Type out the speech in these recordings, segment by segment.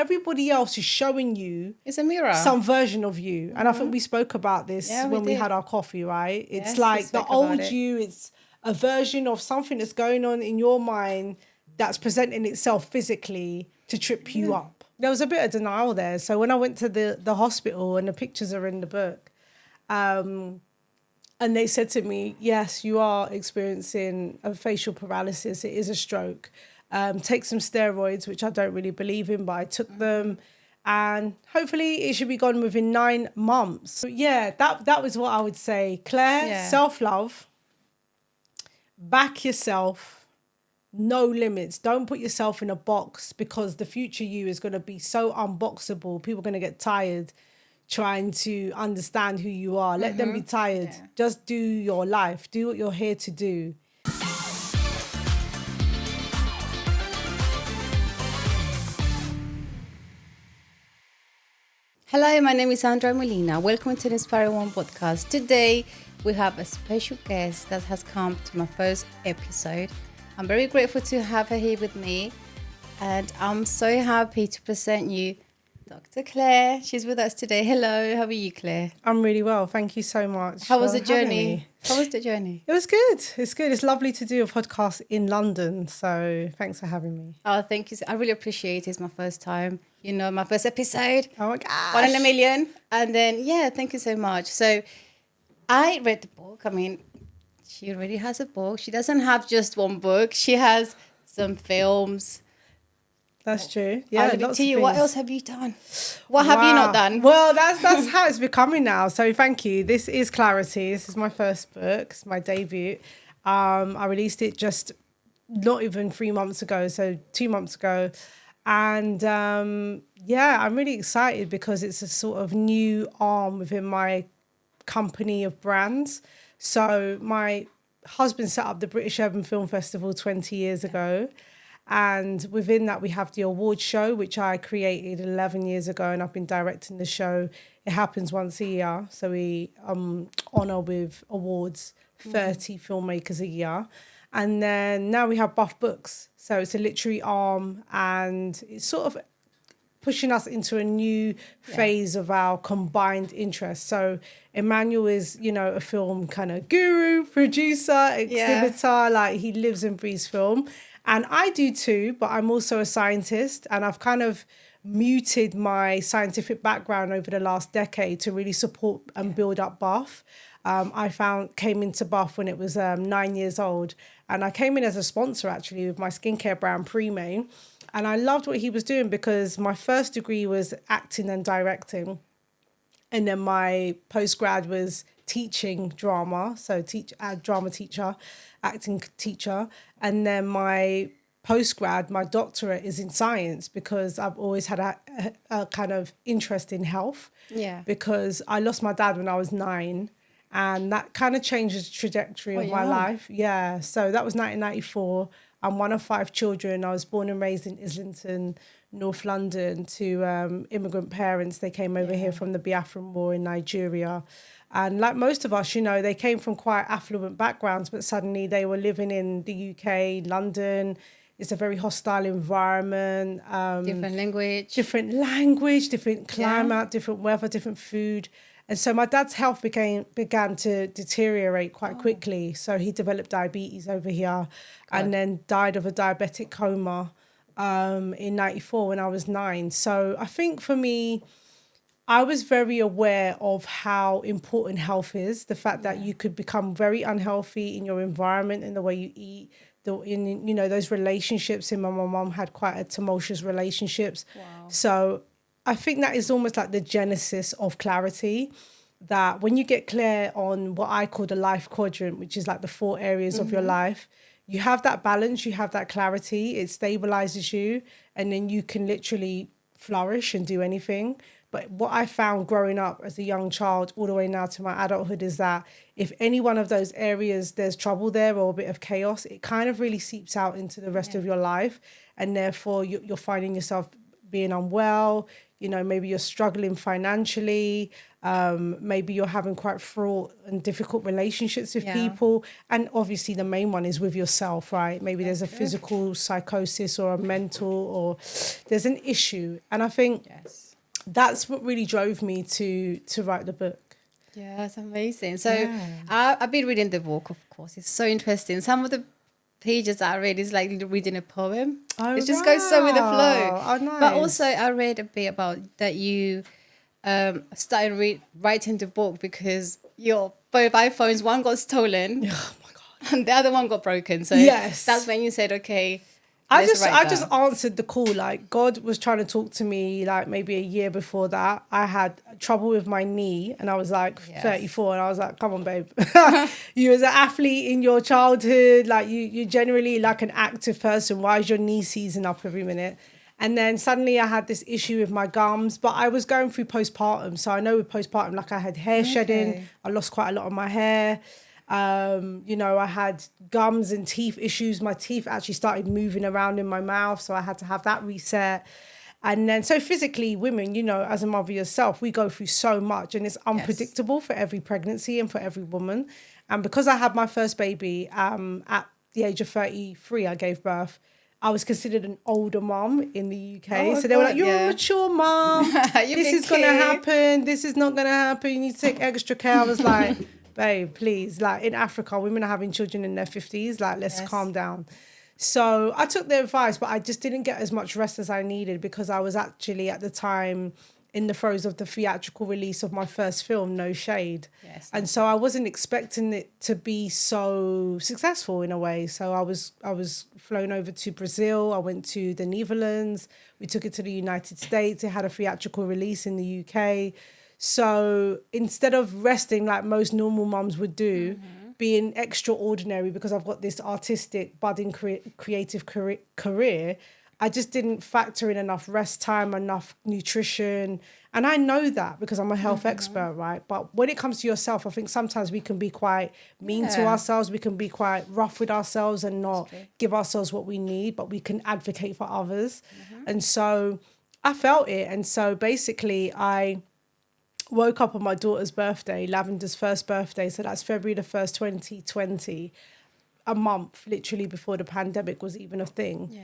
everybody else is showing you It's a mirror. some version of you. And I think we spoke about this when we had our coffee, right? It's like the old you, it's a version of something that's going on in your mind that's presenting itself physically to trip you up. There was a bit of denial there. So when I went to the hospital, and the pictures are in the book, and they said to me, yes, you are experiencing a facial paralysis. It is a stroke. Take some steroids, which I don't really believe in, but I took them. And hopefully it should be gone within 9 months. So yeah, that was what I would say. Claire, self-love, back yourself, no limits. Don't put yourself in a box, because the future you is going to be so unboxable. People are going to get tired trying to understand who you are. Let them be tired. Just do your life. Do what you're here to do. Hello, my name is Sandra Molina. Welcome to the Inspiring One podcast. Today, we have a special guest that has come to my first episode. I'm very grateful to have her here with me, and I'm so happy to present you Dr. Clare. She's with us today. Hello, how are you, Claire? I'm really well. Thank you so much. How was the journey? How was the journey? It was good. It's good. It's lovely to do a podcast in London. So thanks for having me. Oh, thank you. I really appreciate it. It's my first time. You know, my first episode. Oh my gosh. 1 in a million. And then, thank you so much. So I read the book. I mean, she already has a book. She doesn't have just one book. She has some films. That's true. Yeah, I'll leave it to you. What else have you done? What have you not done? Well, that's how it's becoming now. So thank you. This is Clarity. This is my first book. It's my debut. I released it just not even 3 months ago, so 2 months ago. And I'm really excited because it's a sort of new arm within my company of brands. So my husband set up the British Urban Film Festival 20 years ago. And within that, we have the award show, which I created 11 years ago, and I've been directing the show. It happens once a year. So we honour with awards 30 filmmakers a year. And then now we have Buff Books. So it's a literary arm, and it's sort of pushing us into a new phase of our combined interests. So Emmanuel is, a film kind of guru, producer, exhibitor, like he lives and breathes film. And I do too, but I'm also a scientist, and I've kind of muted my scientific background over the last decade to really support and build up Buff. I came into Buff when it was 9 years old, and I came in as a sponsor actually with my skincare brand Premay. And I loved what he was doing because my first degree was acting and directing. And then my postgrad was teaching drama. So drama teacher, acting teacher. And then my postgrad, my doctorate is in science because I've always had a kind of interest in health. Yeah. Because I lost my dad when I was 9. And that kind of changed the trajectory of my life. Yeah. So that was 1994. I'm one of 5 children. I was born and raised in Islington, North London, to immigrant parents. They came over here from the Biafran War in Nigeria. And like most of us, they came from quite affluent backgrounds, but suddenly they were living in the UK, London. It's a very hostile environment. Different language, different climate, different weather, different food. And so my dad's health began to deteriorate quite quickly. So he developed diabetes over here and then died of a diabetic coma in 94 when I was 9. So I think for me, I was very aware of how important health is. The fact that you could become very unhealthy in your environment and the way you eat. Those relationships. And my mum had quite a tumultuous relationships. Wow. So I think that is almost like the genesis of Clarity, that when you get clear on what I call the life quadrant, which is like the 4 areas of your life, you have that balance, you have that clarity, it stabilizes you, and then you can literally flourish and do anything. But what I found growing up as a young child all the way now to my adulthood is that if any one of those areas there's trouble there or a bit of chaos, it kind of really seeps out into the rest of your life. And therefore you're finding yourself being unwell, maybe you're struggling financially, maybe you're having quite fraught and difficult relationships with people. And obviously the main one is with yourself, right? Maybe there's a physical psychosis or a mental, or there's an issue. And I think that's what really drove me to write the book. Yeah, that's amazing. So I've been reading the book, of course. It's so interesting. Some of the pages that I read is like reading a poem. It just goes so with the flow. Oh, nice. But also I read a bit about that you started writing the book because your both iPhones, one got stolen. Oh my God. And the other one got broken. So that's when you said, okay, I just answered the call. Like, God was trying to talk to me, like maybe a year before that. I had trouble with my knee and I was like 34 and I was like, come on, babe. You was an athlete in your childhood. Like you generally like an active person. Why is your knee seizing up every minute? And then suddenly I had this issue with my gums, but I was going through postpartum. So I know with postpartum, like I had hair shedding. I lost quite a lot of my hair. I had gums and teeth issues. My teeth actually started moving around in my mouth. So I had to have that reset. And then, so physically, women, as a mother yourself, we go through so much and it's unpredictable for every pregnancy and for every woman. And because I had my first baby at the age of 33, I gave birth. I was considered an older mom in the UK. So they were like, you're a mature mom. This is going to happen. This is not going to happen. You need to take extra care. I was like... Babe, please, like in Africa, women are having children in their 50s, like let's calm down. So I took their advice, but I just didn't get as much rest as I needed because I was actually at the time in the throes of the theatrical release of my first film, No Shade. And so I wasn't expecting it to be so successful in a way. So I was flown over to Brazil. I went to the Netherlands. We took it to the United States. It had a theatrical release in the UK. So instead of resting like most normal mums would do, being extraordinary because I've got this artistic, budding, creative career, I just didn't factor in enough rest time, enough nutrition. And I know that because I'm a health expert, right? But when it comes to yourself, I think sometimes we can be quite mean to ourselves. We can be quite rough with ourselves and not give ourselves what we need, but we can advocate for others. And so I felt it. And so basically I woke up on my daughter's birthday, Lavender's first birthday. So that's February the 1st, 2020, a month literally before the pandemic was even a thing.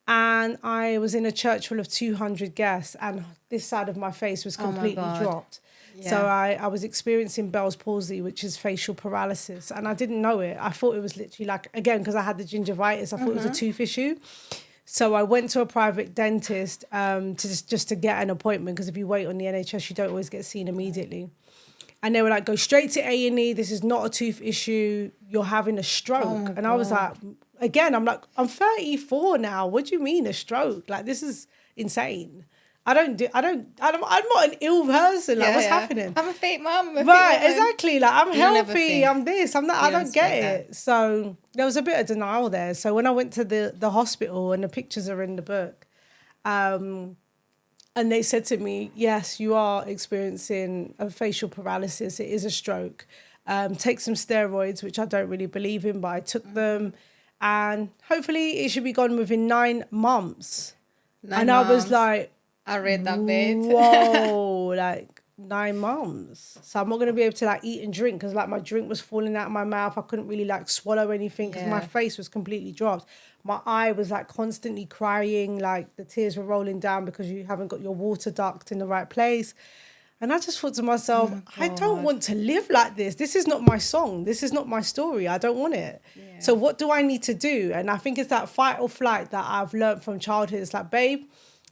And I was in a church full of 200 guests and this side of my face was completely dropped. So I was experiencing Bell's palsy, which is facial paralysis. And I didn't know it. I thought it was literally like, again, because I had the gingivitis, I thought it was a tooth issue. So I went to a private dentist to get an appointment because if you wait on the NHS, you don't always get seen immediately. And they were like, go straight to A&E. This is not a tooth issue. You're having a stroke. And I was like, again, I'm like, I'm 34 now. What do you mean a stroke? Like, this is insane. I'm not an ill person. Like, what's happening? I'm a fit mum. Right, exactly. Like, I'm healthy. I'm this. I'm that. I don't get it. So there was a bit of denial there. So when I went to the hospital, and the pictures are in the book, and they said to me, yes, you are experiencing a facial paralysis. It is a stroke. Take some steroids, which I don't really believe in, but I took them. And hopefully it should be gone within 9 months. I was like... I read that bit. Whoa, like 9 months. So I'm not going to be able to like eat and drink because like my drink was falling out of my mouth. I couldn't really like swallow anything because my face was completely dropped. My eye was like constantly crying, like the tears were rolling down because you haven't got your water duct in the right place. And I just thought to myself, I don't want to live like this. This is not my song. This is not my story. I don't want it. So what do I need to do? And I think it's that fight or flight that I've learned from childhood. It's like, babe,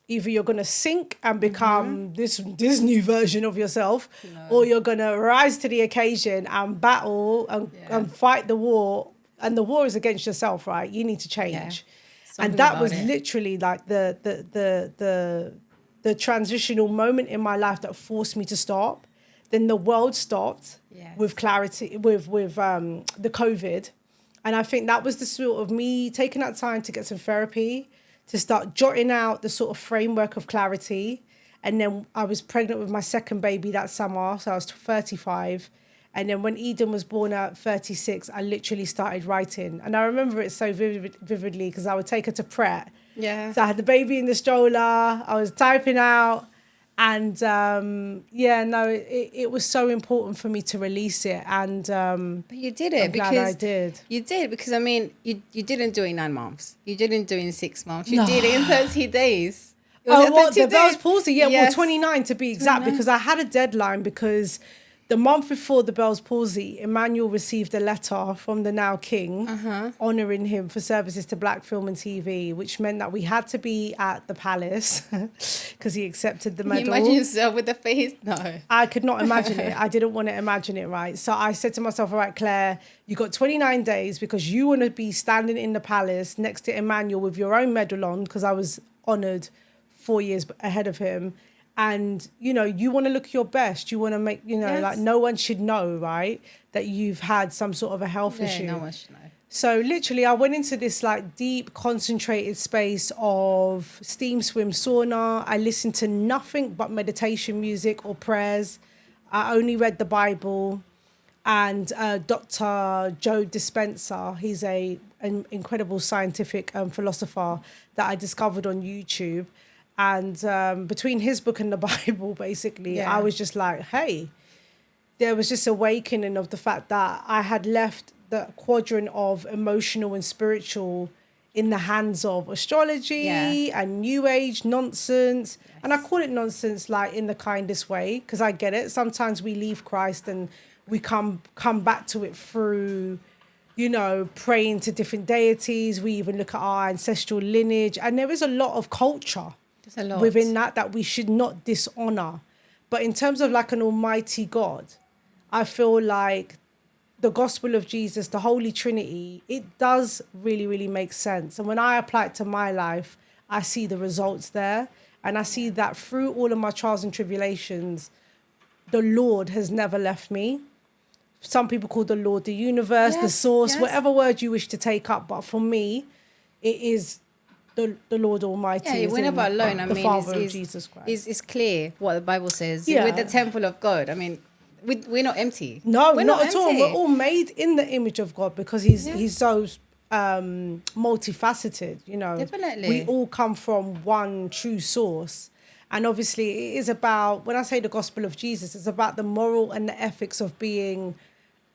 either you're going to sink and become this new version of yourself, or you're going to rise to the occasion and battle and fight the war. And the war is against yourself, right? You need to change. And that was literally like the transitional moment in my life that forced me to stop. Then the world stopped with clarity, with the COVID. And I think that was the sort of me taking that time to get some therapy, to start jotting out the sort of framework of clarity. And then I was pregnant with my second baby that summer, so I was 35. And then when Eden was born at 36, I literally started writing. And I remember it so vividly because I would take her to Pret. So I had the baby in the stroller, I was typing out, And it was so important for me to release it. And But you did it I'm glad I did. You did because I mean you didn't do it in 9 months. You didn't do it in 6 months. You did it in 30 days. What, the Bell's palsy? Yeah, Yes. well, 29 to be exact, 29. because I had a deadline because the month before the Bell's palsy, Emmanuel received a letter from the now king honouring him for services to black film and TV, which meant that we had to be at the palace because he accepted the Can you medal. imagine yourself with the face? No. I could not imagine it. I didn't want to imagine it, right? So I said to myself, all right, Claire, you got 29 days because you want to be standing in the palace next to Emmanuel with your own medal on, because I was honoured 4 years ahead of him. And, you know, you want to look your best. You want to make, you know, Yes. like no one should know, right, that you've had some sort of a health Yeah, issue. no one should know. So literally I went into this like deep concentrated space of steam swim sauna. I listened to nothing but meditation music or prayers. I only read the Bible. And Dr. Joe Dispenza, he's an incredible scientific philosopher that I discovered on YouTube. And between his book and the Bible, basically, Yeah. I was just like, hey, there was this awakening of the fact that I had left the quadrant of emotional and spiritual in the hands of astrology Yeah. and new age nonsense. Yes. And I call it nonsense like in the kindest way, because I get it. Sometimes we leave Christ and we come back to it through, you know, praying to different deities. We even look at our ancestral lineage. And there is a lot of culture There's a lot within that we should not dishonor. But in terms of like an almighty God, I feel like the gospel of Jesus, the Holy Trinity, it does really, really make sense. And when I apply it to my life, I see the results there. And I see that through all of my trials and tribulations, the Lord has never left me. Some people call the Lord the universe, the Yes, source, yes. whatever word you wish to take up. But for me, it is the Lord Almighty. Yeah, we're never alone. I the mean, Father of Jesus Christ. It's clear what the Bible says. Yeah. We're the temple of God. I mean, we're not empty. No, we're not at all. empty. We're all made in the image of God because he's so multifaceted, you know. Definitely. We all come from one true source. And obviously it is about, when I say the gospel of Jesus, it's about the moral and the ethics of being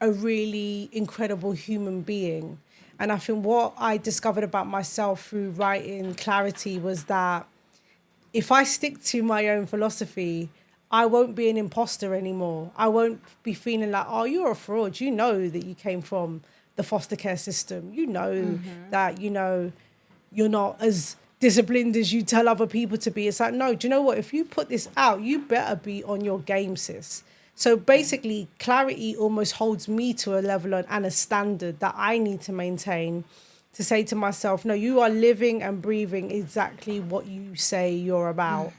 a really incredible human being. And I think what I discovered about myself through writing Clarity was that if I stick to my own philosophy, I won't be an imposter anymore. I won't be feeling like, oh, you're a fraud. You know that you came from the foster care system. You know that, you know, you're not as disciplined as you tell other people to be. It's like, no, do you know what? If you put this out, you better be on your game, sis. So basically, Clarity almost holds me to a level and a standard that I need to maintain to say to myself, no, you are living and breathing exactly what you say you're about.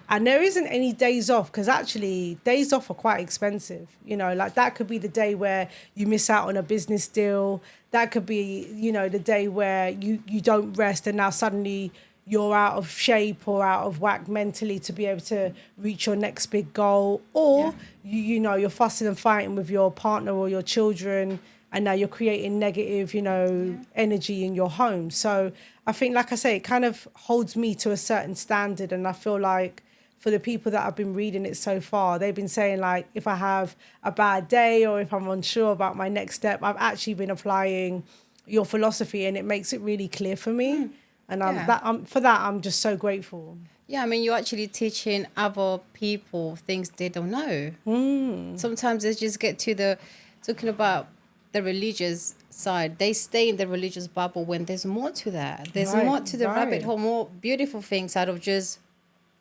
And there isn't any days off, because actually days off are quite expensive. You know, like that could be the day where you miss out on a business deal. That could be, you know, the day where you don't rest and now suddenly you're out of shape or out of whack mentally to be able to reach your next big goal. Or, you know, you're fussing and fighting with your partner or your children and now you're creating negative, you know, energy in your home. So I think, like I say, it kind of holds me to a certain standard. And I feel like for the people that have been reading it so far, they've been saying like, if I have a bad day or if I'm unsure about my next step, I've actually been applying your philosophy and it makes it really clear for me. And for that, I'm just so grateful. Yeah, I mean, you're actually teaching other people things they don't know. Sometimes they just get to talking about the religious side. They stay in the religious bubble when there's more to that. There's more to the rabbit hole, more beautiful things out of just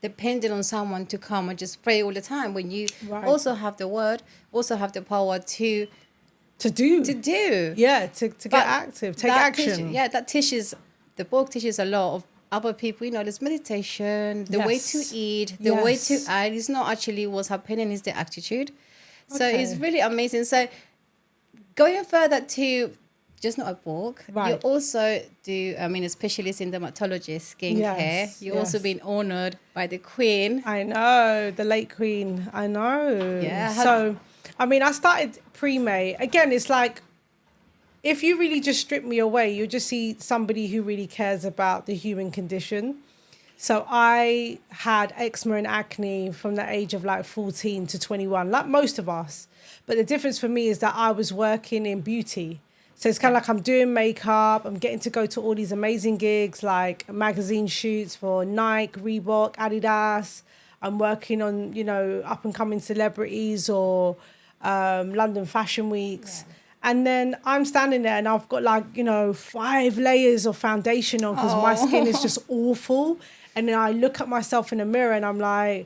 depending on someone to come and just pray all the time. When you also have the word, also have the power to do. Yeah, to get active, take action. That teaches, the book teaches a lot of other people, you know, there's meditation, the way to eat, the way to act. It's not actually what's happening, it's the attitude. So it's really amazing. So going further to just not a book, you also do, I mean, a specialist in dermatology, skincare. You've also been honoured by the Queen. I know, the late Queen. I know. Yeah. So, I mean, I started pre-May. Again, it's like, if you really just strip me away, you just see somebody who really cares about the human condition. So I had eczema and acne from the age of like 14 to 21, like most of us. But the difference for me is that I was working in beauty. So it's kind of like I'm doing makeup. I'm getting to go to all these amazing gigs, like magazine shoots for Nike, Reebok, Adidas. I'm working on, up and coming celebrities or London Fashion Weeks. Yeah. And then I'm standing there and I've got 5 layers of foundation on because my skin is just awful. And then I look at myself in the mirror and I'm like,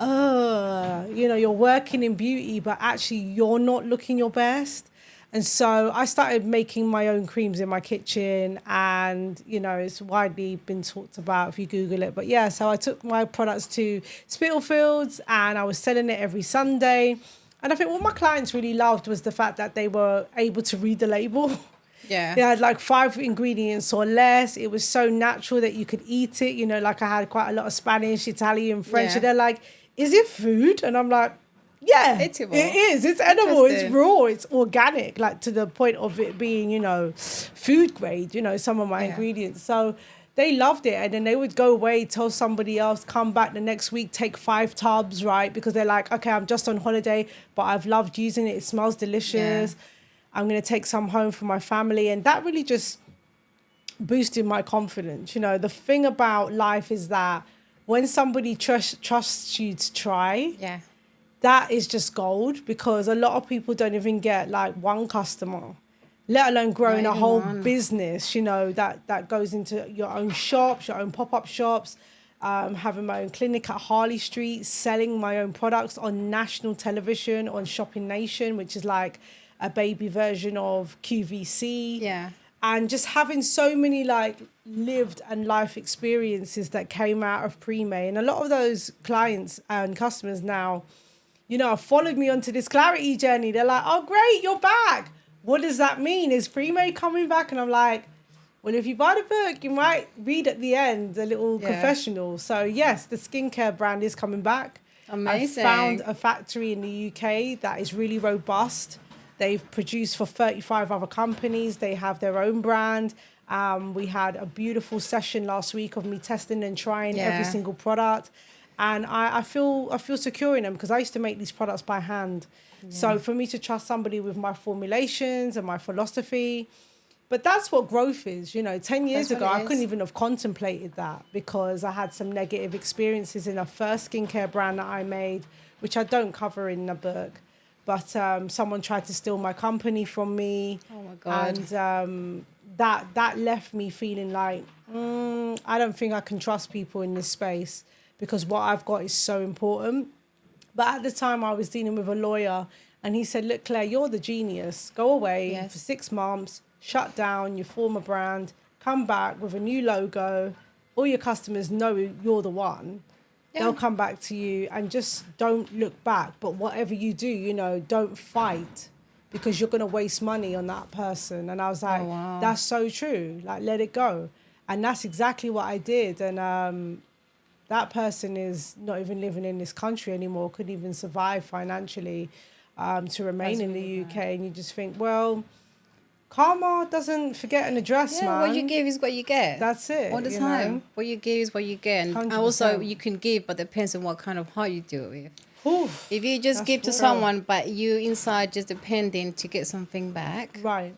you're working in beauty, but actually you're not looking your best. And so I started making my own creams in my kitchen and, it's widely been talked about if you Google it. But yeah, so I took my products to Spitalfields and I was selling it every Sunday. And I think what my clients really loved was the fact that they were able to read the label. Yeah. They had like 5 ingredients or less. It was so natural that you could eat it. I had quite a lot of Spanish, Italian, French. Yeah. And they're like, is it food? And I'm like, yeah, edible. It is. It's edible. It's raw. It's organic, like to the point of it being, food grade, some of my ingredients. So they loved it. And then they would go away, tell somebody else, come back the next week, take 5 tubs, right? Because they're like, okay, I'm just on holiday, but I've loved using it. It smells delicious. Yeah. I'm going to take some home for my family. And that really just boosted my confidence. The thing about life is that when somebody trusts you to try, that is just gold, because a lot of people don't even get like one customer, let alone growing a whole business, that goes into your own shops, your own pop-up shops, having my own clinic at Harley Street, selling my own products on national television, on Shopping Nation, which is like a baby version of QVC. Yeah. And just having so many like lived and life experiences that came out of Pre-May. And a lot of those clients and customers now, have followed me onto this clarity journey. They're like, oh, great, you're back. What does that mean? Is Pre-May coming back? And I'm like, well, if you buy the book, you might read at the end a little confessional. So yes, the skincare brand is coming back. Amazing. I found a factory in the UK that is really robust. They've produced for 35 other companies. They have their own brand. We had a beautiful session last week of me testing and trying every single product. And I feel secure in them because I used to make these products by hand. Yeah. So for me to trust somebody with my formulations and my philosophy, but that's what growth is. 10 years ago, I couldn't even have contemplated that because I had some negative experiences in a first skincare brand that I made, which I don't cover in the book. But someone tried to steal my company from me. Oh, my God. And that left me feeling like, I don't think I can trust people in this space because what I've got is so important. But at the time, I was dealing with a lawyer and he said, look, Claire, you're the genius. Go away for 6 months, shut down your former brand, come back with a new logo. All your customers know you're the one. Yeah. They'll come back to you and just don't look back. But whatever you do, don't fight because you're going to waste money on that person. And I was like, That's so true. Like, let it go. And that's exactly what I did. And that person is not even living in this country anymore, couldn't even survive financially to remain in the UK. And you just think, well, karma doesn't forget an address, man. What you give is what you get. That's it. All the time. What you give is what you get. And 100%. Also, you can give, but it depends on what kind of heart you do it with. Oof, if you just give to someone, but you inside just depending to get something back. Right.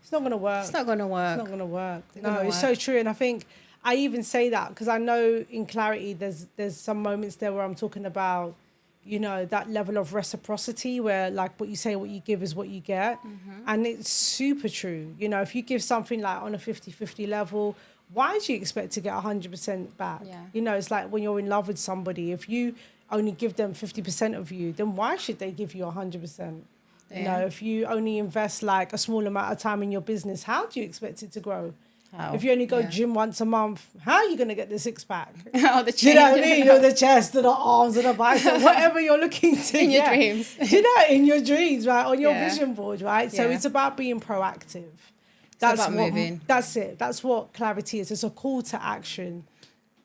It's not going to work. It's not going to work. It's not going to work. No, it's so true. And I think I even say that because I know in Clarity there's some moments there where I'm talking about, that level of reciprocity where like what you say, what you give is what you get. Mm-hmm. And it's super true. If you give something like on a 50-50 level, why do you expect to get 100% back? Yeah. It's like when you're in love with somebody, if you only give them 50% of you, then why should they give you 100%? Yeah. If you only invest like a small amount of time in your business, how do you expect it to grow? How? If you only go gym once a month, how are you going to get the 6-pack? Oh, the chest. You know what I mean? Or the chest, or the arms, or the biceps, whatever you're looking to in your dreams. In your dreams, right? On your vision board, right? So it's about being proactive. That's about moving. That's it. That's what Clarity is. It's a call to action.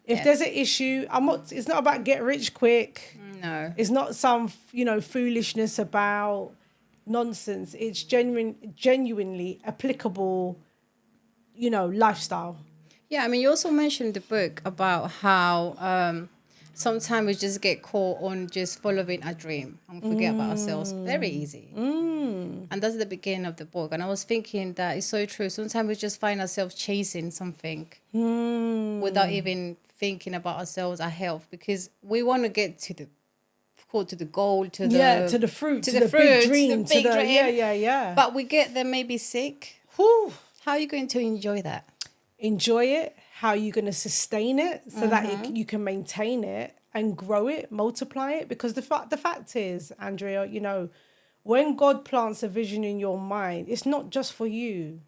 If there's an issue, it's not about get rich quick. No. It's not some, foolishness about nonsense. It's genuinely applicable, lifestyle. Yeah, I mean, you also mentioned in the book about how sometimes we just get caught on just following a dream and forget about ourselves. Very easy. And that's the beginning of the book. And I was thinking that it's so true. Sometimes we just find ourselves chasing something without even thinking about ourselves, our health, because we want to get to the goal, to the fruit, to the big dream, yeah. But we get there maybe sick. Whew. How are you going to enjoy that? Enjoy it. How are you going to sustain it so that you can maintain it and grow it, multiply it? Because the fact is, Andrea, you know, when God plants a vision in your mind, it's not just for you.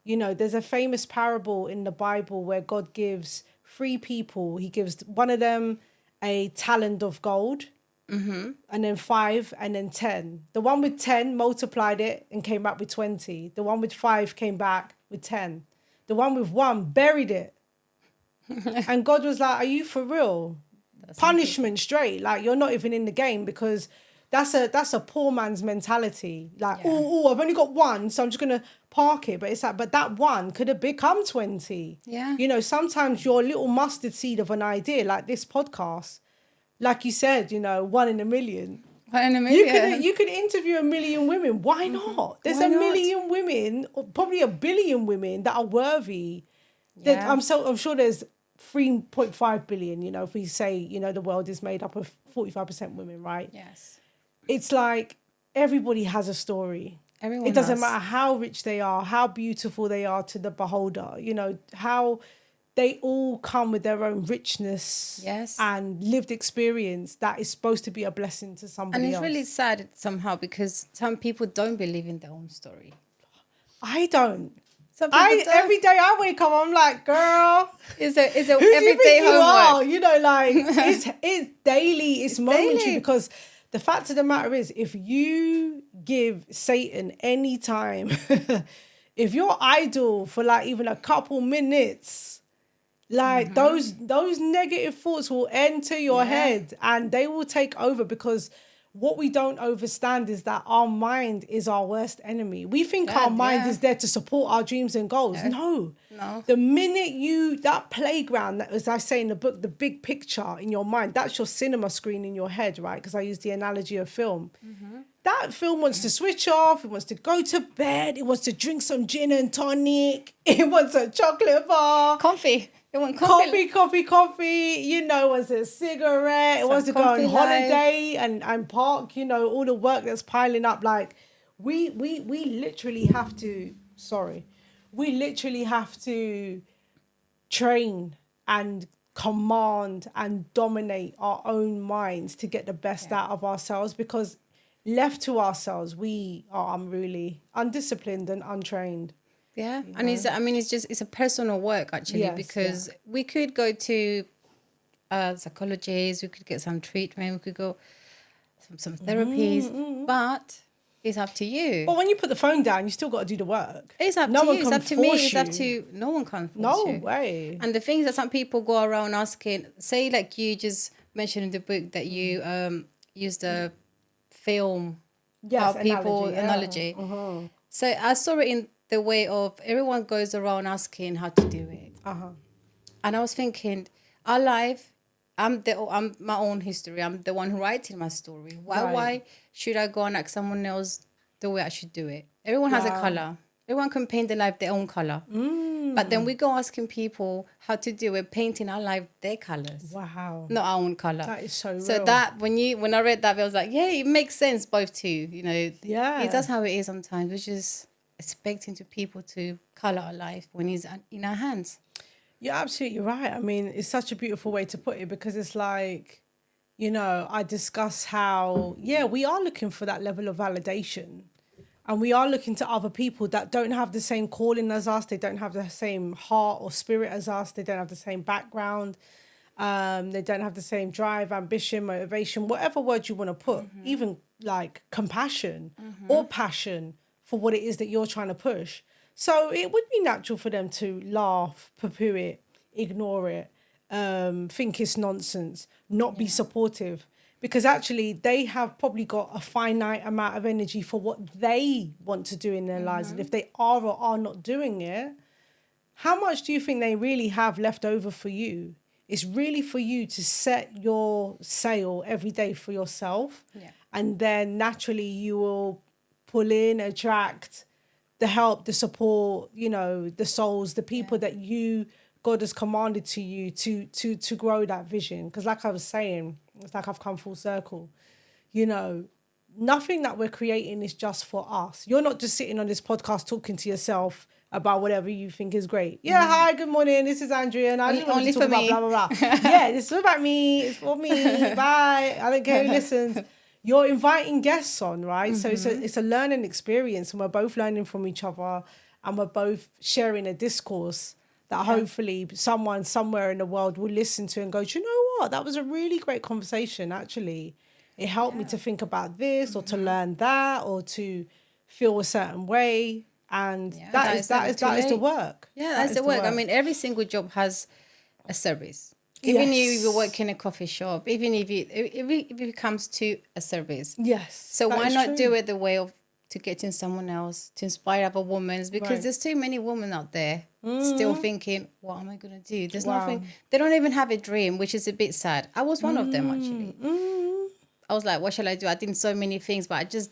You know, there's a famous parable in the Bible where God gives 3 people. He gives one of them a talent of gold, and then 5, and then 10. The one with 10 multiplied it and came back with 20. The one with 5 came back with 10. The one with 1 buried it. And God was like, are you for real? Punishment straight. Like, you're not even in the game, because that's a poor man's mentality. Like, I've only got 1, so I'm just going to park it. But it's like, but that 1 could have become 20. Yeah. You know, sometimes your little mustard seed of an idea, like this podcast, like you said, you know, 1 in a million. 1 in a million. You could interview 1 million women. Why not? There's Why a not? million women, or probably 1 billion women that are worthy. Yeah. I'm sure there's 3.5 billion, you know, if we say, you know, the world is made up of 45% women, right? Yes. It's like everybody has a story. Everyone It doesn't does. matter how rich they are, how beautiful they are to the beholder, you know, how they all come with their own richness and lived experience that is supposed to be a blessing to somebody And it's else. really sad somehow, because some people don't believe in their own story. I don't. Some people don't. Every day I wake up, I'm like, girl, It's a who do you everyday think you are? homework. You know, like it's daily, it's momentary. daily. Because the fact of the matter is, if you give Satan any time, if you're idle for like even a couple minutes, like those negative thoughts will enter your head and they will take over. Because what we don't understand is that our mind is our worst enemy. We think our mind is there to support our dreams and goals. No. The minute that playground, that, as I say in the book, the big picture in your mind, that's your cinema screen in your head, right? Because I use the analogy of film. That film wants to switch off. It wants to go to bed. It wants to drink some gin and tonic. It wants a chocolate bar. Coffee. They want coffee. Coffee. You know, wants a cigarette. It wants to go on holiday and park, you know, all the work that's piling up. Like, we literally have to, we literally have to train and command and dominate our own minds to get the best out of ourselves. Because left to ourselves, we are unruly, undisciplined and untrained. Yeah. And it's a personal work, actually, because we could go to psychologists, we could get some treatment, we could go some therapies, but it's up to you. But when you put the phone down, you still got to do the work. It's up to you. It's up to me. It's up to no one can force you. No way. And the things that some people go around asking, say like you just mentioned in the book that you used a film, analogy. So I saw it in the way of everyone goes around asking how to do it. And I was thinking, our life, I'm my own history. I'm the one who writing my story. Why should I go and ask someone else the way I should do it? Everyone has a color. Everyone can paint their life their own color. But then we go asking people how to do it, painting our life their colors. Wow. Not our own color. That is so real. So that when I read that, I was like, yeah, it makes sense both too. You know, that's how it is sometimes. We're just expecting to people to color our life when it's in our hands. You're absolutely right. I mean, it's such a beautiful way to put it, because it's like, you know, I discuss how, we are looking for that level of validation. And we are looking to other people that don't have the same calling as us. They don't have the same heart or spirit as us. They don't have the same background. They don't have the same drive, ambition, motivation, whatever word you want to put, even like compassion or passion for what it is that you're trying to push. So it would be natural for them to laugh, poo-poo it, ignore it, think it's nonsense, not be supportive. Because actually they have probably got a finite amount of energy for what they want to do in their lives. And if they are or are not doing it, how much do you think they really have left over for you? It's really for you to set your sail every day for yourself. Yeah. And then naturally you will pull in, attract the help, the support, the souls, the people that God has commanded to you to grow that vision. Because like I was saying, it's like I've come full circle. Nothing that we're creating is just for us. You're not just sitting on this podcast talking to yourself about whatever you think is great. Yeah, hi, good morning. This is Andrea, and I just want to talk about blah, blah, blah. Yeah, this is about me. It's for me. Bye. I don't care who listens. You're inviting guests on, right? So it's a learning experience, and we're both learning from each other, and we're both sharing a discourse that hopefully someone somewhere in the world will listen to and go, do you know what? That was a really great conversation, actually. It helped me to think about this or to learn that or to feel a certain way. And that is the work. Yeah, that's the work. I mean, every single job has a service. Even if you work in a coffee shop, even if it comes to a service. Yes. So why not do it the way of to getting someone else, to inspire other women? Because there's too many women out there still thinking, what am I going to do? There's nothing. They don't even have a dream, which is a bit sad. I was one of them, actually. I was like, what shall I do? I did so many things, but I just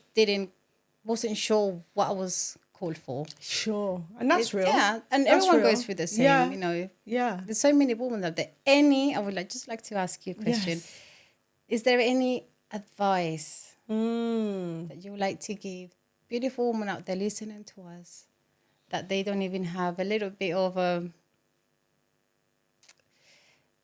wasn't sure what I was called for. Sure. And that's real. Yeah. And that's everyone goes through the same, Yeah. There's so many women out there. I would just like to ask you a question. Yes. Is there any advice that you would like to give beautiful women out there listening to us that they don't even have a little bit of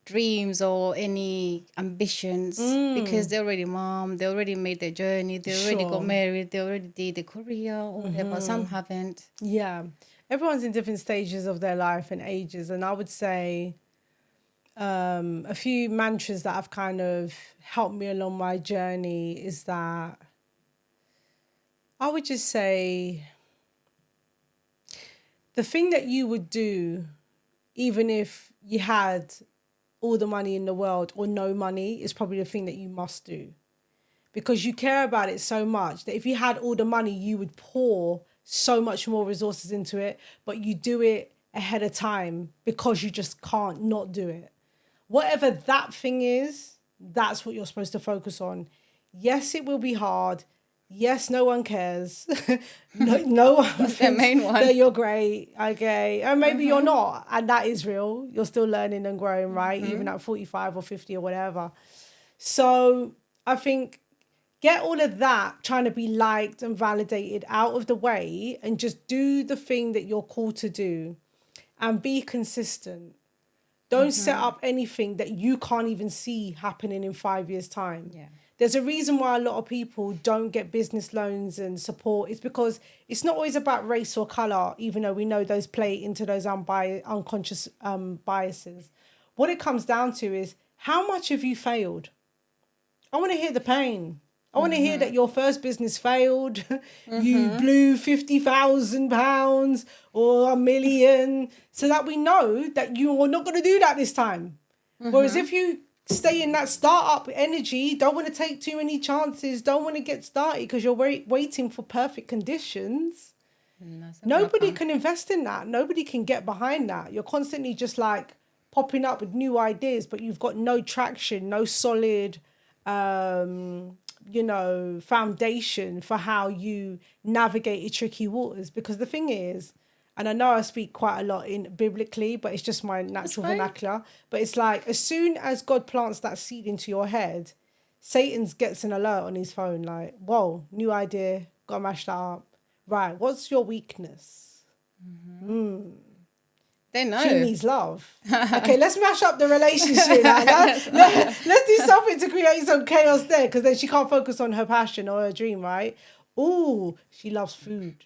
dreams or any ambitions because they're already mom, they already made their journey, they already got married, they already did the career or whatever. Some haven't. Yeah. Everyone's in different stages of their life and ages. And I would say a few mantras that have kind of helped me along my journey is that I would just say the thing that you would do even if you had all the money in the world or no money is probably the thing that you must do, because you care about it so much that if you had all the money, you would pour so much more resources into it, but you do it ahead of time because you just can't not do it. Whatever that thing is, that's what you're supposed to focus on. Yes, it will be hard. Yes, no one cares. no one thinks the main one. That you're great. Okay. And maybe you're not. And that is real. You're still learning and growing, right? Even at 45 or 50 or whatever. So I think get all of that, trying to be liked and validated, out of the way and just do the thing that you're called to do and be consistent. Don't set up anything that you can't even see happening in 5 years' time. Yeah. There's a reason why a lot of people don't get business loans and support. It's because it's not always about race or colour, even though we know those play into those unconscious biases. What it comes down to is, how much have you failed? I want to hear the pain. I want to hear that your first business failed. You blew £50,000 or $1 million, so that we know that you are not going to do that this time. Whereas if you stay in that startup energy, don't want to take too many chances, don't want to get started because you're waiting for perfect conditions. Nobody can invest in that. Nobody can get behind that. You're constantly just like popping up with new ideas, but you've got no traction, no solid, foundation for how you navigate tricky waters. Because the thing is, and I know I speak quite a lot in biblically, but it's just my natural vernacular. But it's like, as soon as God plants that seed into your head, Satan gets an alert on his phone like, whoa, new idea, gotta mash that up. Right, what's your weakness? They know. She needs love. Okay, let's mash up the relationship. Let's do something to create some chaos there, because then she can't focus on her passion or her dream, right? Ooh, she loves food.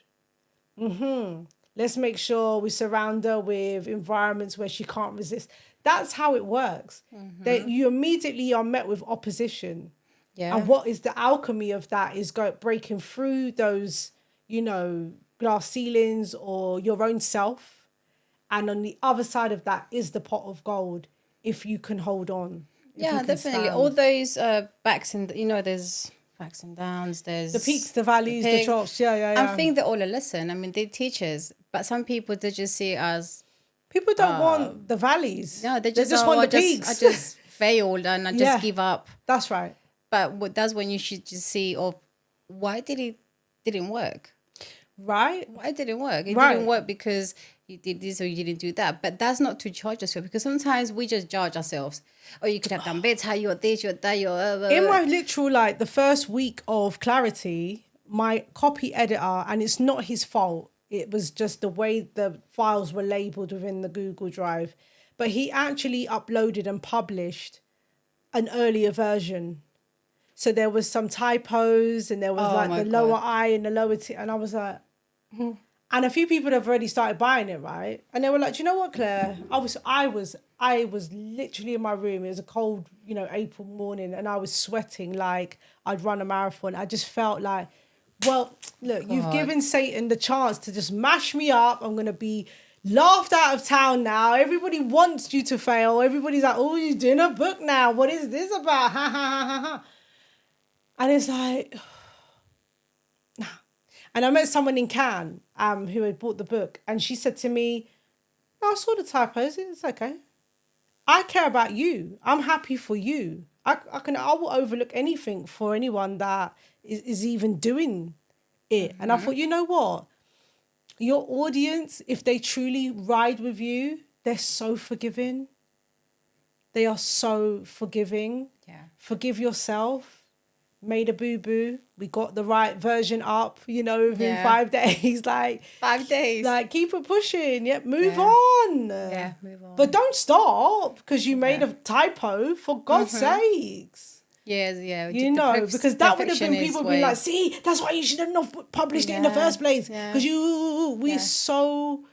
Let's make sure we surround her with environments where she can't resist. That's how it works. That you immediately are met with opposition. Yeah. And what is the alchemy of that is breaking through those, glass ceilings or your own self. And on the other side of that is the pot of gold, if you can hold on. Yeah, definitely. Stand. All those backs and, there's backs and downs, there's the peaks, the valleys, the drops. Yeah. I think they're all a lesson. I mean, they're teachers, but some people, they just see it as People don't want the valleys. No, they just just want the I peaks. just failed and I just give up. That's right. But that's when you should just see why didn't work. Right. Why did it work? It didn't work because you did this or you didn't do that. But that's not to judge yourself, because sometimes we just judge ourselves. Oh, you could have done better. You're this, you're that, you're... In my literal, like, the first week of Clarity, my copy editor, and it's not his fault, it was just the way the files were labeled within the Google Drive, but he actually uploaded and published an earlier version. So there was some typos, and there was the lower I and the lower T, and I was like... And a few people have already started buying it, right? And they were like, do you know what, Claire? I was literally in my room. It was a cold, April morning, and I was sweating like I'd run a marathon. I just felt like, well, look, you've given Satan the chance to just mash me up. I'm going to be laughed out of town now. Everybody wants you to fail. Everybody's like, oh, you're doing a book now. What is this about? Ha, ha, ha, ha, ha. And it's like... And I met someone in Cannes who had bought the book, and she said to me, no, I saw the typos, it's okay. I care about you. I'm happy for you. I will overlook anything for anyone that is even doing it. And I thought, you know what? Your audience, if they truly ride with you, they're so forgiving. They are so forgiving. Yeah. Forgive yourself. Made a boo-boo. We got the right version up, within 5 days. 5 days. Keep it pushing. Yep, move on. Yeah, move on. But don't stop because you made a typo, for God's sakes. Yes, yeah. Because that would have been people being like, see, that's why you shouldn't have published it in the first place. Because we're so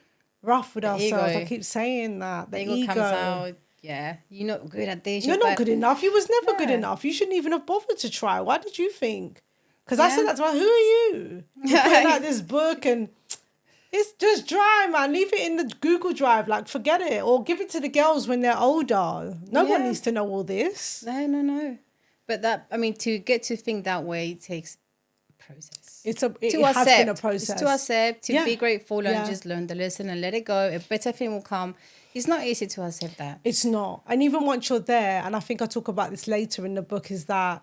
rough with ourselves. I keep saying that. The ego comes out. Yeah, you're not good at this. You're not good enough. You was never good enough. You shouldn't even have bothered to try. Why did you think? Because I said that to her, who are you? You're putting out this book and it's just dry, man. Leave it in the Google Drive. Forget it. Or give it to the girls when they're older. No one needs to know all this. No. But to get to think that way, it takes a process. It has been a process. It's to accept, to be grateful and just learn the lesson and let it go. A better thing will come. It's not easy to accept that. It's not. And even once you're there, and I think I talk about this later in the book, is that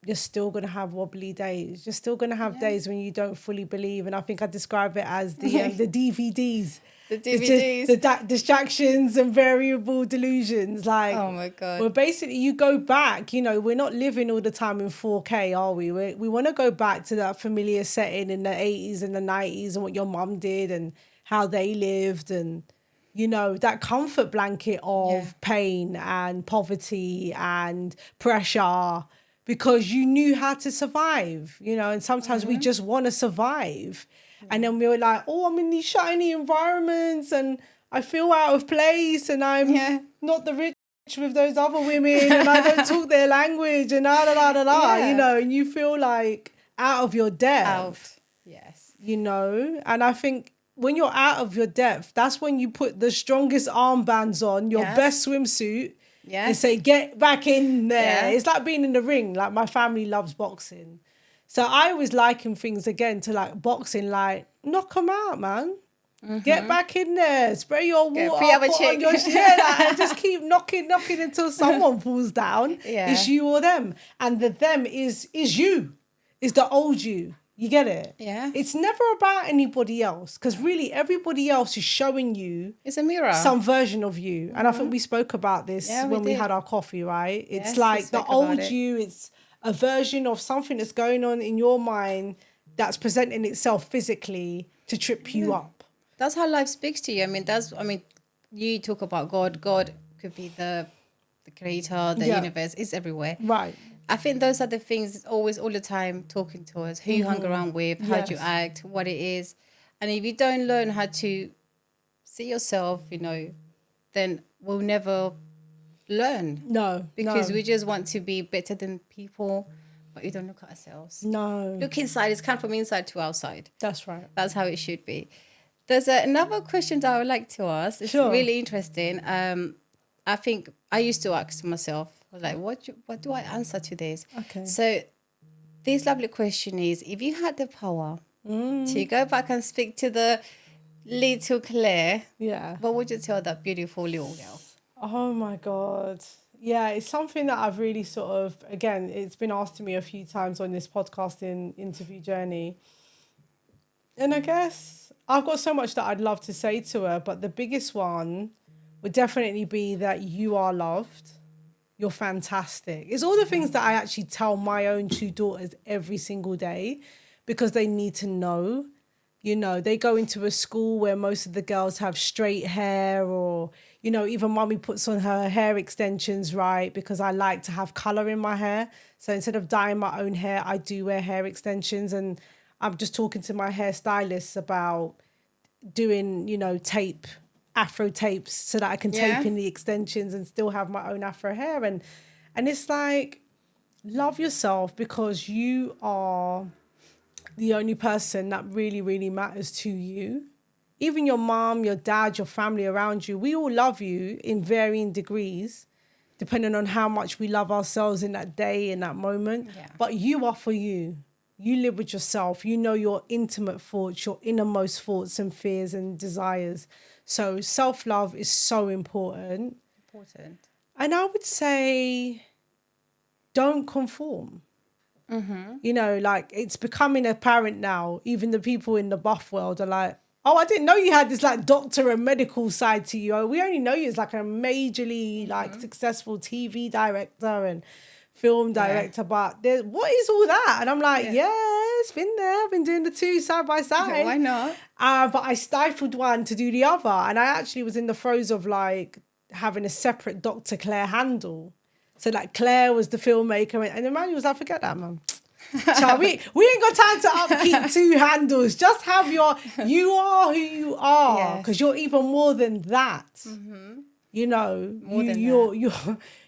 you're still going to have wobbly days. You're still going to have days when you don't fully believe. And I think I describe it as the DVDs. The DVDs. The distractions and variable delusions. Oh my God. Well, basically, you go back, we're not living all the time in 4K, are we? We want to go back to that familiar setting in the 80s and the 90s and what your mum did and how they lived and... that comfort blanket of pain and poverty and pressure, because you knew how to survive, and sometimes we just want to survive. And then we were like, oh, I'm in these shiny environments and I feel out of place and I'm not the rich with those other women and I don't talk their language and and you feel like out of your depth. Yes. And I think... when you're out of your depth, that's when you put the strongest armbands on, your best swimsuit, and say, get back in there. Yeah. It's like being in the ring. My family loves boxing. So I always liken things again to boxing, knock them out, man. Mm-hmm. Get back in there. Spray your water. On your and just keep knocking until someone falls down. Yeah. It's you or them. And the them is you. Is the old you. You get it? Yeah. It's never about anybody else, because really everybody else is showing you... It's a mirror. ...some version of you. Mm-hmm. And I think we spoke about this when we had our coffee, right? It's the old you, it's a version of something that's going on in your mind that's presenting itself physically to trip you up. That's how life speaks to you. You talk about God. God could be the creator, the universe. It's everywhere. Right. I think those are the things always, all the time, talking to us, who you hang around with, how do you act, what it is. And if you don't learn how to see yourself, then we'll never learn. No. Because we just want to be better than people, but we don't look at ourselves. No. Look inside. It's come from inside to outside. That's right. That's how it should be. There's another question that I would like to ask. It's really interesting. I think I used to ask myself, I was like, what do I answer to this? Okay. So this lovely question is, if you had the power to go back and speak to the Little Claire, Yeah. what would you tell that beautiful little girl? Oh my God. Yeah, it's something that I've really sort of, again, it's been asked to me a few times on this podcasting interview journey. And I guess I've got so much that I'd love to say to her, but the biggest one would definitely be that you are loved. You're fantastic. It's all the things that I actually tell my own two daughters every single day because they need to know. You know, they go into a school where most of the girls have straight hair or, you know, even mommy puts on her hair extensions, right? Because I like to have color in my hair. So instead of dyeing my own hair, I do wear hair extensions. And I'm just talking to my hairstylist about doing, you know, afro tapes so that I can tape in the extensions and still have my own afro hair. And it's like, love yourself because you are the only person that really, really matters to you. Even your mom, your dad, your family around you, we all love you in varying degrees, depending on how much we love ourselves in that day, in that moment. Yeah. But you are for you. You live with yourself. You know your intimate thoughts, your innermost thoughts and fears and desires. So self-love is so important. And I would say, don't conform. You know, like it's becoming apparent now, even the people in the buff world are like, oh, I didn't know you had this like doctor and medical side to you. Oh, we only know you as like a majorly like successful TV director and film director, but what is all that? And I'm like, yeah, it's been there. I've been doing the two side by side. Why not? But I stifled one to do the other. And I actually was in the throes of like having a separate Dr. Clare handle. So like Claire was the filmmaker and Emmanuel was like, forget that, man. Child, we ain't got time to upkeep two handles. Just have you are who you are, because you're even more than that. You know,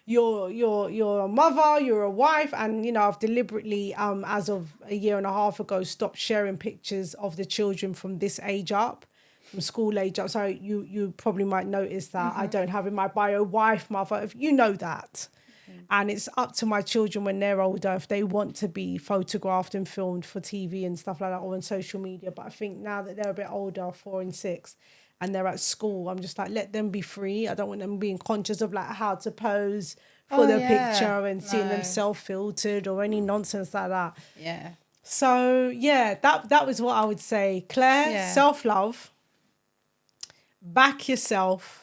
you're a mother, you're a wife, and you know I've deliberately as of a year and a half ago stopped sharing pictures of the children from this age up. From school age up. So you probably might notice that I don't have in my bio wife, mother, if you know that. And it's up to my children when they're older if they want to be photographed and filmed for TV and stuff like that or on social media. But I think now that they're a bit older, 4 and 6, and they're at school, I'm just like, let them be free. I don't want them being conscious of like how to pose for their picture and seeing them self-filtered or any nonsense like that. Yeah. So yeah, that was what I would say. Claire, self-love, back yourself.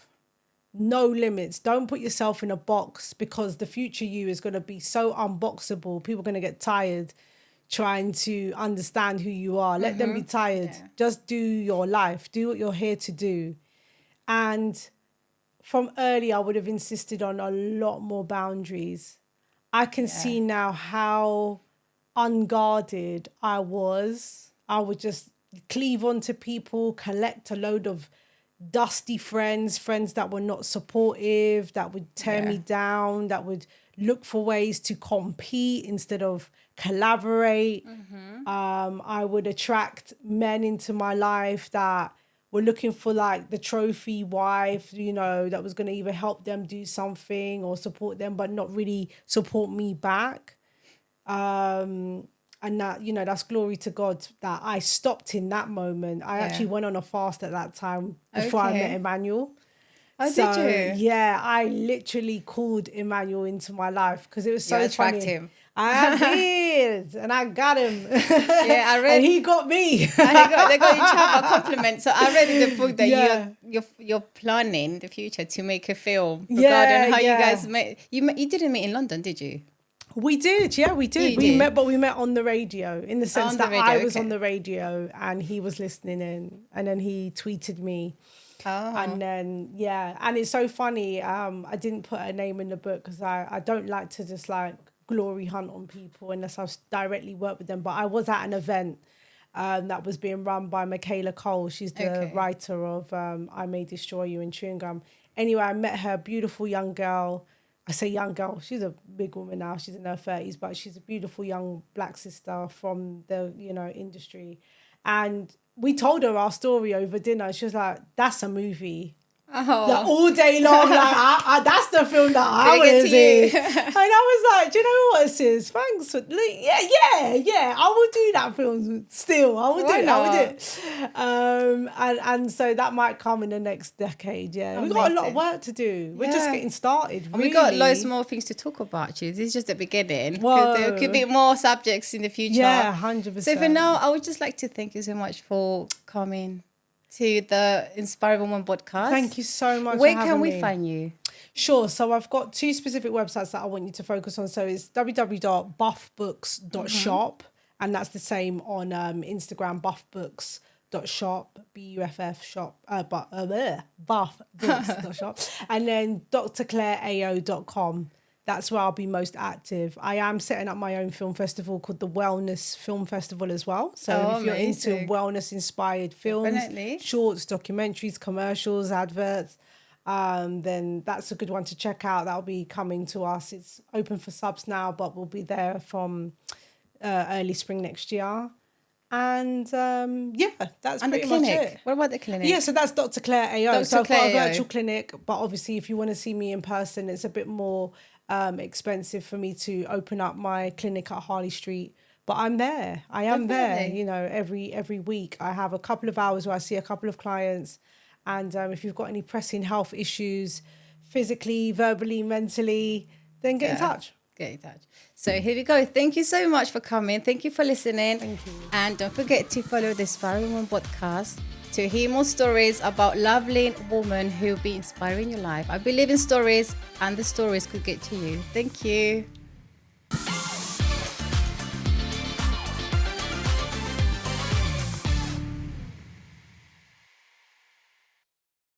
No limits. Don't put yourself in a box because the future you is going to be so unboxable. People are going to get tired trying to understand who you are. Let them be tired. Yeah. Just do your life. Do what you're here to do. And from early, I would have insisted on a lot more boundaries. I can see now how unguarded I was. I would just cleave onto people, collect a load of dusty friends that were not supportive, that would tear me down, that would look for ways to compete instead of collaborate. I would attract men into my life that were looking for like the trophy wife, you know, that was going to either help them do something or support them, but not really support me back. And that, you know, that's glory to God that I stopped in that moment. I actually went on a fast at that time before I met Emmanuel. Oh, so, did you? Yeah, I literally called Emmanuel into my life because it was so funny. Him. I did, and I got him. Yeah, I read. And he got me. And they got each other compliments. So I read in the book that you're planning the future to make a film regarding how you guys met. You didn't meet in London, did you? We did, we did. We met on the radio in the sense that I was on the radio and he was listening in, and then he tweeted me. Oh. And then, and it's so funny. I didn't put a name in the book because I don't like to just like glory hunt on people unless I've directly worked with them. But I was at an event that was being run by Michaela Cole. She's the writer of I May Destroy You and Chewing Gum. Anyway, I met her, beautiful young girl. I say young girl, she's a big woman now. She's in her 30s, but she's a beautiful young black sister from the, you know, industry. And we told her our story over dinner. She was like, that's a movie. Oh. Like, all day long, like, that's the film that I want to see. And I was like, do you know what? As Mrs. Thanks. Yeah. I will do that film still. I will do it. And so that might come in the next decade. Yeah, we've got a lot of work to do. We're just getting started. And we got loads more things to talk about. This is just the beginning. Whoa. There could be more subjects in the future. Yeah, 100%. So for now, I would just like to thank you so much for coming to the Inspire Woman podcast. Thank you so much. Where can we find you? Sure. So I've got 2 specific websites that I want you to focus on. So it's www.buffbooks.shop, and that's the same on Instagram, buffbooks.shop, BUFF shop, buffbooks.shop, and then drclareao.com. That's where I'll be most active. I am setting up my own film festival called the Wellness Film Festival as well. So if you're into wellness-inspired films, shorts, documentaries, commercials, adverts, then that's a good one to check out. That'll be coming to us. It's open for subs now, but we'll be there from early spring next year. And that's pretty much it. What about the clinic? Yeah, so that's Dr. Clare AO. So I've got a virtual clinic, but obviously if you want to see me in person, it's a bit more expensive for me to open up my clinic at Harley Street. But I'm there. I am there. You know, every week I have a couple of hours where I see a couple of clients. And if you've got any pressing health issues, physically, verbally, mentally, then get in touch. Get in touch. So here we go. Thank you so much for coming. Thank you for listening. Thank you. And don't forget to follow the Inspiring Woman podcast to hear more stories about lovely women who will be inspiring your life. I believe in stories, and the stories could get to you. Thank you.